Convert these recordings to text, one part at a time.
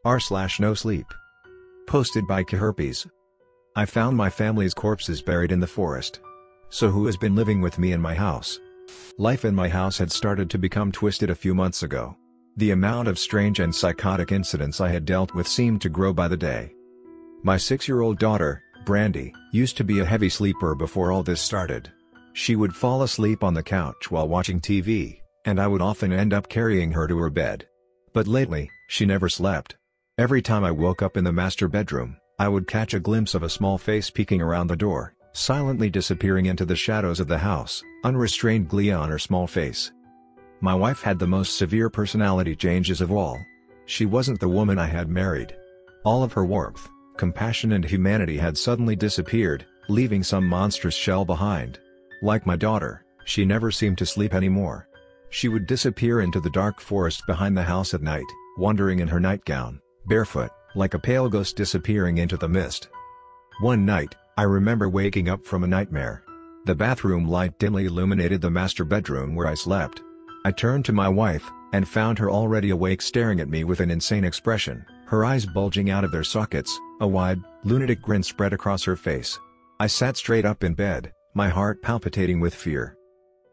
r/NoSleep. Posted by CIAHerpes. I found my family's corpses buried in the forest. So who has been living with me in my house? Life in my house had started to become twisted a few months ago. The amount of strange and psychotic incidents I had dealt with seemed to grow by the day. My 6-year-old daughter, Brandy, used to be a heavy sleeper before all this started. She would fall asleep on the couch while watching TV, and I would often end up carrying her to her bed. But lately, she never slept. Every time I woke up in the master bedroom, I would catch a glimpse of a small face peeking around the door, silently disappearing into the shadows of the house, unrestrained glee on her small face. My wife had the most severe personality changes of all. She wasn't the woman I had married. All of her warmth, compassion and humanity had suddenly disappeared, leaving some monstrous shell behind. Like my daughter, she never seemed to sleep anymore. She would disappear into the dark forest behind the house at night, wandering in her nightgown, barefoot, like a pale ghost disappearing into the mist. One night, I remember waking up from a nightmare. The bathroom light dimly illuminated the master bedroom where I slept. I turned to my wife, and found her already awake staring at me with an insane expression, her eyes bulging out of their sockets, a wide, lunatic grin spread across her face. I sat straight up in bed, my heart palpitating with fear.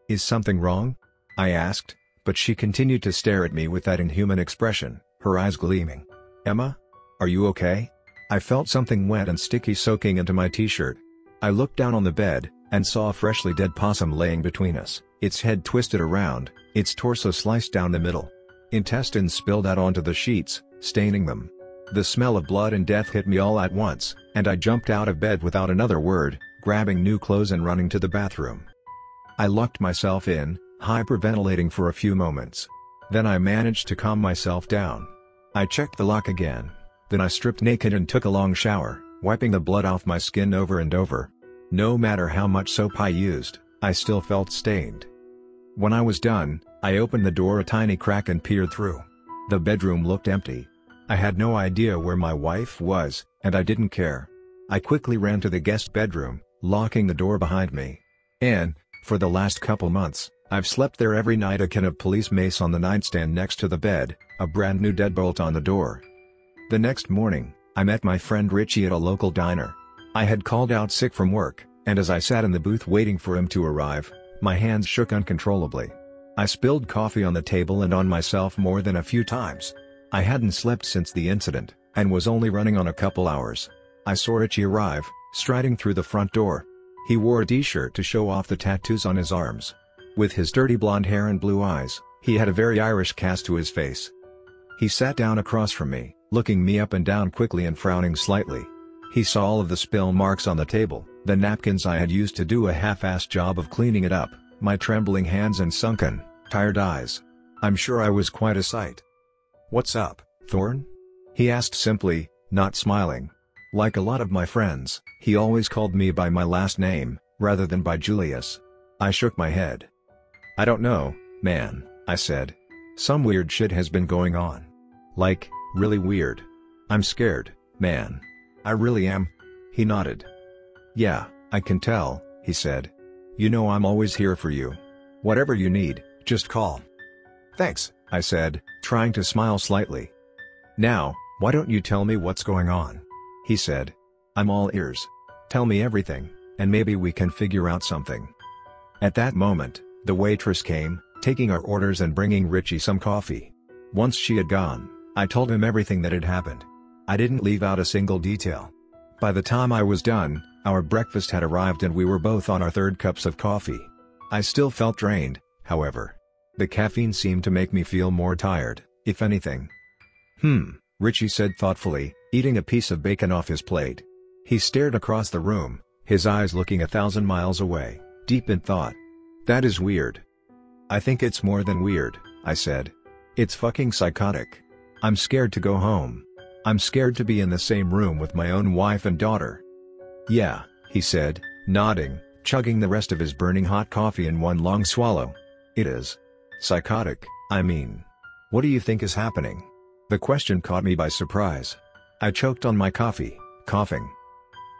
"Is something wrong?" I asked, but she continued to stare at me with that inhuman expression, her eyes gleaming. "Emma? Are you okay?" I felt something wet and sticky soaking into my t-shirt. I looked down on the bed, and saw a freshly dead possum laying between us, its head twisted around, its torso sliced down the middle. Intestines spilled out onto the sheets, staining them. The smell of blood and death hit me all at once, and I jumped out of bed without another word, grabbing new clothes and running to the bathroom. I locked myself in, hyperventilating for a few moments. Then I managed to calm myself down. I checked the lock again. Then I stripped naked and took a long shower, wiping the blood off my skin over and over. No matter how much soap I used, I still felt stained. When I was done, I opened the door a tiny crack and peered through. The bedroom looked empty. I had no idea where my wife was, and I didn't care. I quickly ran to the guest bedroom, locking the door behind me. And, for the last couple months, I've slept there every night, a can of police mace on the nightstand next to the bed, a brand new deadbolt on the door. The next morning, I met my friend Richie at a local diner. I had called out sick from work, and as I sat in the booth waiting for him to arrive, my hands shook uncontrollably. I spilled coffee on the table and on myself more than a few times. I hadn't slept since the incident, and was only running on a couple hours. I saw Richie arrive, striding through the front door. He wore a t-shirt to show off the tattoos on his arms. With his dirty blonde hair and blue eyes, he had a very Irish cast to his face. He sat down across from me, looking me up and down quickly and frowning slightly. He saw all of the spill marks on the table, the napkins I had used to do a half-assed job of cleaning it up, my trembling hands and sunken, tired eyes. I'm sure I was quite a sight. "What's up, Thorne?" he asked simply, not smiling. Like a lot of my friends, he always called me by my last name, rather than by Julius. I shook my head. "I don't know, man," I said. "Some weird shit has been going on. Like, really weird. I'm scared, man. I really am." He nodded. "Yeah, I can tell," he said. "You know I'm always here for you. Whatever you need, just call." "Thanks," I said, trying to smile slightly. "Now, why don't you tell me what's going on?" he said. "I'm all ears. Tell me everything, and maybe we can figure out something." At that moment, the waitress came, taking our orders and bringing Richie some coffee. Once she had gone, I told him everything that had happened. I didn't leave out a single detail. By the time I was done, our breakfast had arrived and we were both on our third cups of coffee. I still felt drained, however. The caffeine seemed to make me feel more tired, if anything. Richie said thoughtfully, eating a piece of bacon off his plate. He stared across the room, his eyes looking 1,000 miles away, deep in thought. "That is weird." "I think it's more than weird," I said. "It's fucking psychotic. I'm scared to go home. I'm scared to be in the same room with my own wife and daughter." "Yeah," he said, nodding, chugging the rest of his burning hot coffee in one long swallow. "It is. Psychotic, I mean. What do you think is happening?" The question caught me by surprise. I choked on my coffee, coughing.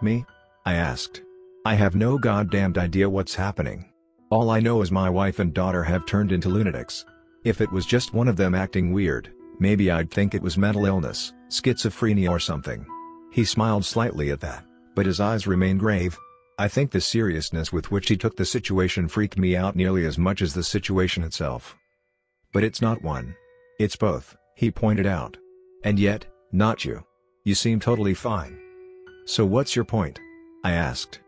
"Me?" I asked. "I have no goddamned idea what's happening. All I know is my wife and daughter have turned into lunatics. If it was just one of them acting weird, maybe I'd think it was mental illness, schizophrenia or something." He smiled slightly at that, but his eyes remained grave. I think the seriousness with which he took the situation freaked me out nearly as much as the situation itself. "But it's not one. It's both," he pointed out. "And yet, not you. You seem totally fine." "So what's your point?" I asked.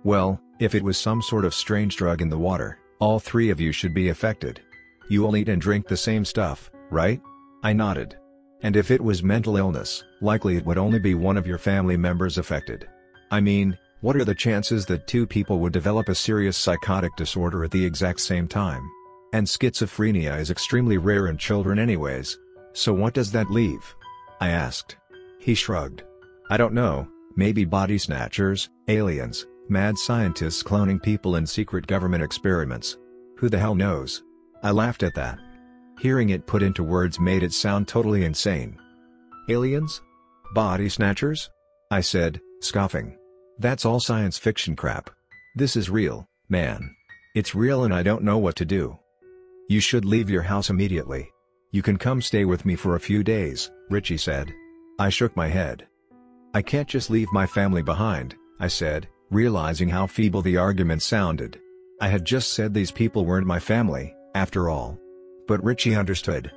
"Well, if it was some sort of strange drug in the water, all three of you should be affected. You all eat and drink the same stuff, right?" I nodded. "And if it was mental illness, likely it would only be one of your family members affected. I mean, what are the chances that two people would develop a serious psychotic disorder at the exact same time? And schizophrenia is extremely rare in children anyways. So what does that leave?" I asked. He shrugged. "I don't know, maybe body snatchers, aliens, mad scientists cloning people in secret government experiments. Who the hell knows?" I laughed at that. Hearing it put into words made it sound totally insane. "Aliens? Body snatchers?" I said, scoffing. "That's all science fiction crap. This is real, man. It's real and I don't know what to do." "You should leave your house immediately. You can come stay with me for a few days," Richie said. I shook my head. "I can't just leave my family behind," I said, realizing how feeble the argument sounded. I had just said these people weren't my family, after all. But Richie understood.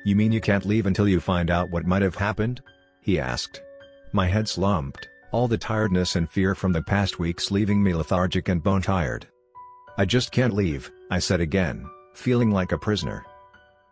"You mean you can't leave until you find out what might have happened?" he asked. My head slumped, all the tiredness and fear from the past weeks leaving me lethargic and bone-tired. "I just can't leave," I said again, feeling like a prisoner.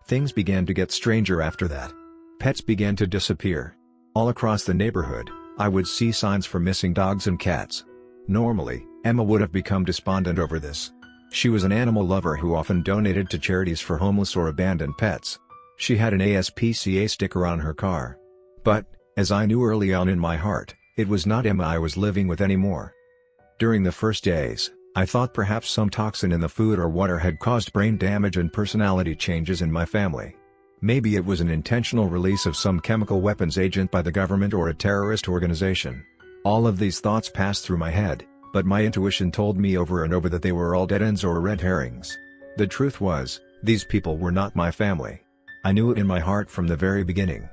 Things began to get stranger after that. Pets began to disappear. All across the neighborhood, I would see signs for missing dogs and cats. Normally, Emma would have become despondent over this. She was an animal lover who often donated to charities for homeless or abandoned pets. She had an ASPCA sticker on her car. But, as I knew early on in my heart, it was not Emma I was living with anymore. During the first days, I thought perhaps some toxin in the food or water had caused brain damage and personality changes in my family. Maybe it was an intentional release of some chemical weapons agent by the government or a terrorist organization. All of these thoughts passed through my head, but my intuition told me over and over that they were all dead ends or red herrings. The truth was, these people were not my family. I knew it in my heart from the very beginning.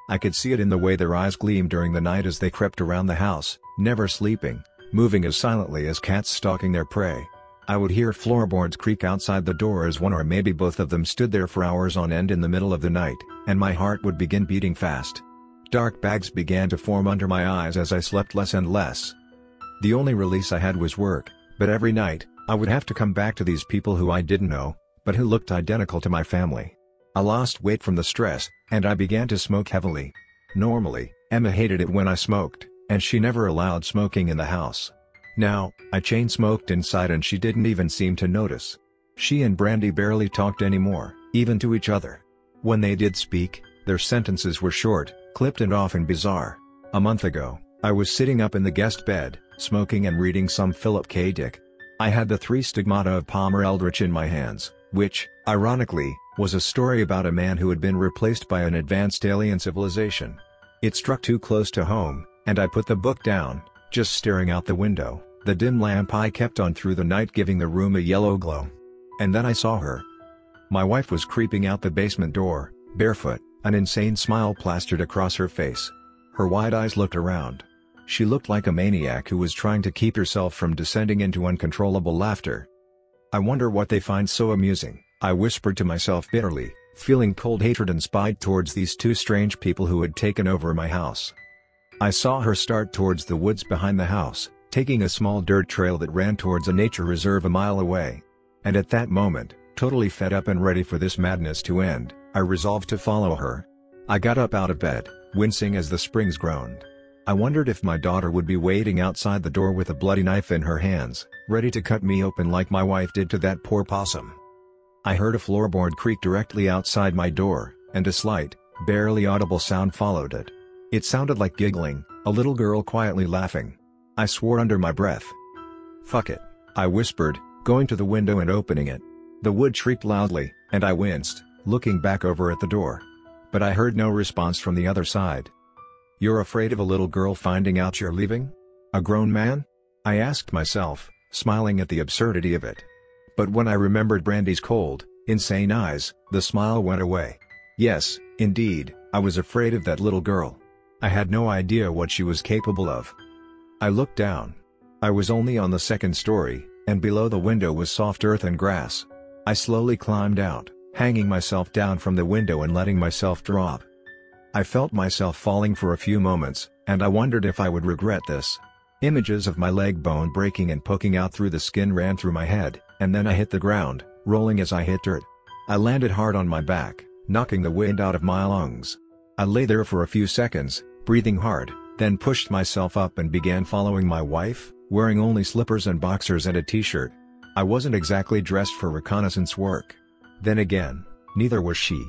I could see it in the way their eyes gleamed during the night as they crept around the house, never sleeping, moving as silently as cats stalking their prey. I would hear floorboards creak outside the door as one or maybe both of them stood there for hours on end in the middle of the night, and my heart would begin beating fast. Dark bags began to form under my eyes as I slept less and less. The only release I had was work, but every night, I would have to come back to these people who I didn't know, but who looked identical to my family. I lost weight from the stress, and I began to smoke heavily. Normally, Emma hated it when I smoked, and she never allowed smoking in the house. Now, I chain smoked inside and she didn't even seem to notice. She and Brandy barely talked anymore, even to each other. When they did speak, their sentences were short, clipped and often bizarre. A month ago, I was sitting up in the guest bed, smoking and reading some Philip K. Dick. I had the 3 Stigmata of Palmer Eldritch in my hands, which, ironically, was a story about a man who had been replaced by an advanced alien civilization. It struck too close to home, and I put the book down, just staring out the window, the dim lamp I kept on through the night giving the room a yellow glow. And then I saw her. My wife was creeping out the basement door, barefoot, an insane smile plastered across her face. Her wide eyes looked around. She looked like a maniac who was trying to keep herself from descending into uncontrollable laughter. "I wonder what they find so amusing," I whispered to myself bitterly, feeling cold hatred and spite towards these 2 strange people who had taken over my house. I saw her start towards the woods behind the house, taking a small dirt trail that ran towards a nature reserve a mile away. And at that moment, totally fed up and ready for this madness to end, I resolved to follow her. I got up out of bed, wincing as the springs groaned. I wondered if my daughter would be waiting outside the door with a bloody knife in her hands, ready to cut me open like my wife did to that poor possum. I heard a floorboard creak directly outside my door, and a slight, barely audible sound followed it. It sounded like giggling, a little girl quietly laughing. I swore under my breath. "Fuck it," I whispered, going to the window and opening it. The wood shrieked loudly, and I winced, looking back over at the door. But I heard no response from the other side. "You're afraid of a little girl finding out you're leaving? A grown man?" I asked myself, smiling at the absurdity of it. But when I remembered Brandy's cold, insane eyes, the smile went away. "Yes, Indeed, I was afraid of that little girl. I had no idea what she was capable of. I looked down. I was only on the second story, and below the window was soft earth and grass. I slowly climbed out, hanging myself down from the window and letting myself drop. I felt myself falling for a few moments, and I wondered if I would regret this. Images of my leg bone breaking and poking out through the skin ran through my head, and then I hit the ground, rolling as I hit dirt. I landed hard on my back, knocking the wind out of my lungs. I lay there for a few seconds, breathing hard, then pushed myself up and began following my wife, wearing only slippers and boxers and a t-shirt. I wasn't exactly dressed for reconnaissance work. Then again, neither was she.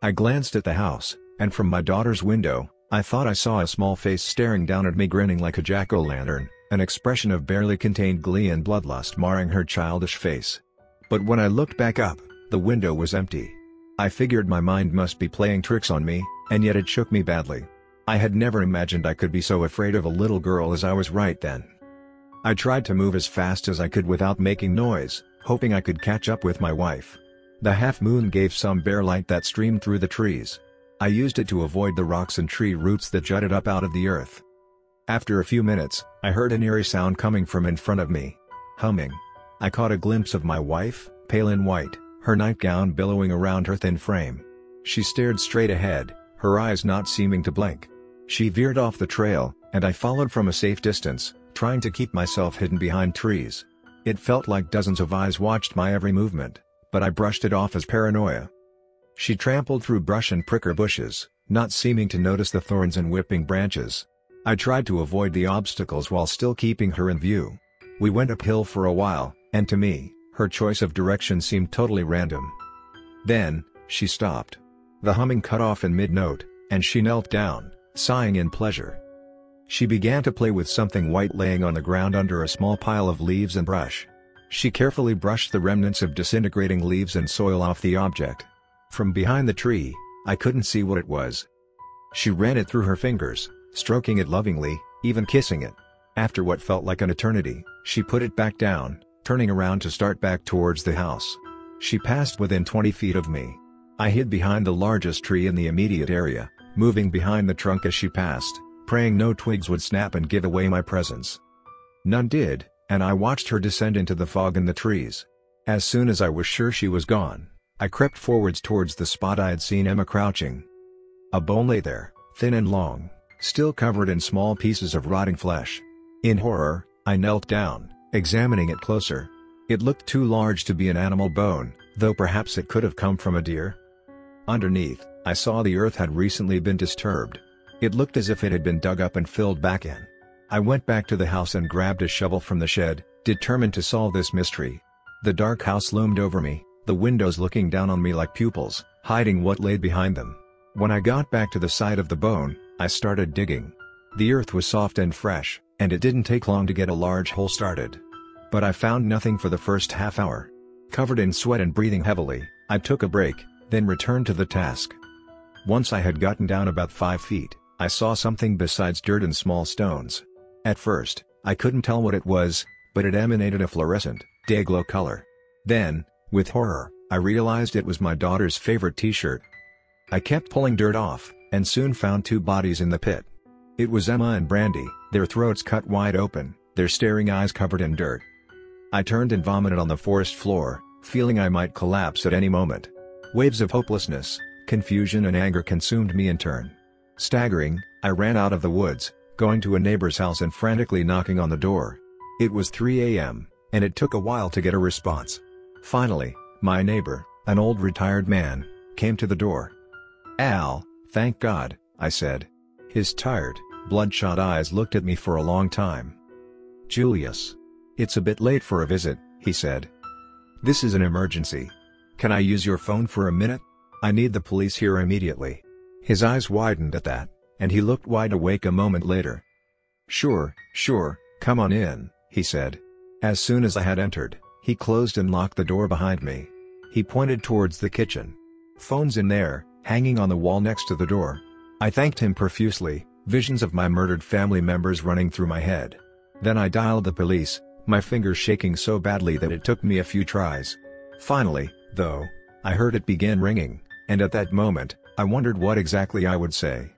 I glanced at the house, and from my daughter's window, I thought I saw a small face staring down at me grinning like a jack-o'-lantern, an expression of barely contained glee and bloodlust marring her childish face. But when I looked back up, the window was empty. I figured my mind must be playing tricks on me, and yet it shook me badly. I had never imagined I could be so afraid of a little girl as I was right then. I tried to move as fast as I could without making noise, hoping I could catch up with my wife. The half-moon gave some bare light that streamed through the trees. I used it to avoid the rocks and tree roots that jutted up out of the earth. After a few minutes, I heard an eerie sound coming from in front of me. Humming. I caught a glimpse of my wife, pale in white, her nightgown billowing around her thin frame. She stared straight ahead, her eyes not seeming to blink. She veered off the trail, and I followed from a safe distance, trying to keep myself hidden behind trees. It felt like dozens of eyes watched my every movement, but I brushed it off as paranoia. She trampled through brush and pricker bushes, not seeming to notice the thorns and whipping branches. I tried to avoid the obstacles while still keeping her in view. We went uphill for a while, and to me, her choice of direction seemed totally random. Then, she stopped. The humming cut off in mid-note, and she knelt down, sighing in pleasure. She began to play with something white laying on the ground under a small pile of leaves and brush. She carefully brushed the remnants of disintegrating leaves and soil off the object. From behind the tree, I couldn't see what it was. She ran it through her fingers, stroking it lovingly, even kissing it. After what felt like an eternity, she put it back down, turning around to start back towards the house. She passed within 20 feet of me. I hid behind the largest tree in the immediate area, moving behind the trunk as she passed, praying no twigs would snap and give away my presence. None did, and I watched her descend into the fog in the trees. As soon as I was sure she was gone, I crept forwards towards the spot I had seen Emma crouching. A bone lay there, thin and long, still covered in small pieces of rotting flesh. In horror, I knelt down, examining it closer. It looked too large to be an animal bone, though perhaps it could have come from a deer. Underneath, I saw the earth had recently been disturbed. It looked as if it had been dug up and filled back in. I went back to the house and grabbed a shovel from the shed, determined to solve this mystery. The dark house loomed over me, the windows looking down on me like pupils, hiding what lay behind them. When I got back to the side of the bone, I started digging. The earth was soft and fresh, and it didn't take long to get a large hole started. But I found nothing for the first half hour. Covered in sweat and breathing heavily, I took a break, then returned to the task. Once I had gotten down about 5 feet, I saw something besides dirt and small stones. At first, I couldn't tell what it was, but it emanated a fluorescent, day-glow color. Then, with horror, I realized it was my daughter's favorite t-shirt. I kept pulling dirt off, and soon found 2 bodies in the pit. It was Emma and Brandy, their throats cut wide open, their staring eyes covered in dirt. I turned and vomited on the forest floor, feeling I might collapse at any moment. Waves of hopelessness, confusion and anger consumed me in turn. Staggering, I ran out of the woods, going to a neighbor's house and frantically knocking on the door. It was 3 a.m., and it took a while to get a response. Finally, my neighbor, an old retired man, came to the door. "Al, thank God," I said. His tired, bloodshot eyes looked at me for a long time. "Julius. It's a bit late for a visit," he said. "This is an emergency. Can I use your phone for a minute? I need the police here immediately." His eyes widened at that, and he looked wide awake a moment later. Sure, come on in," he said. As soon as I had entered, he closed and locked the door behind me. He pointed towards the kitchen. "Phone's in there, hanging on the wall next to the door." I thanked him profusely, visions of my murdered family members running through my head. Then I dialed the police, my fingers shaking so badly that it took me a few tries. Finally, though, I heard it begin ringing, and at that moment, I wondered what exactly I would say.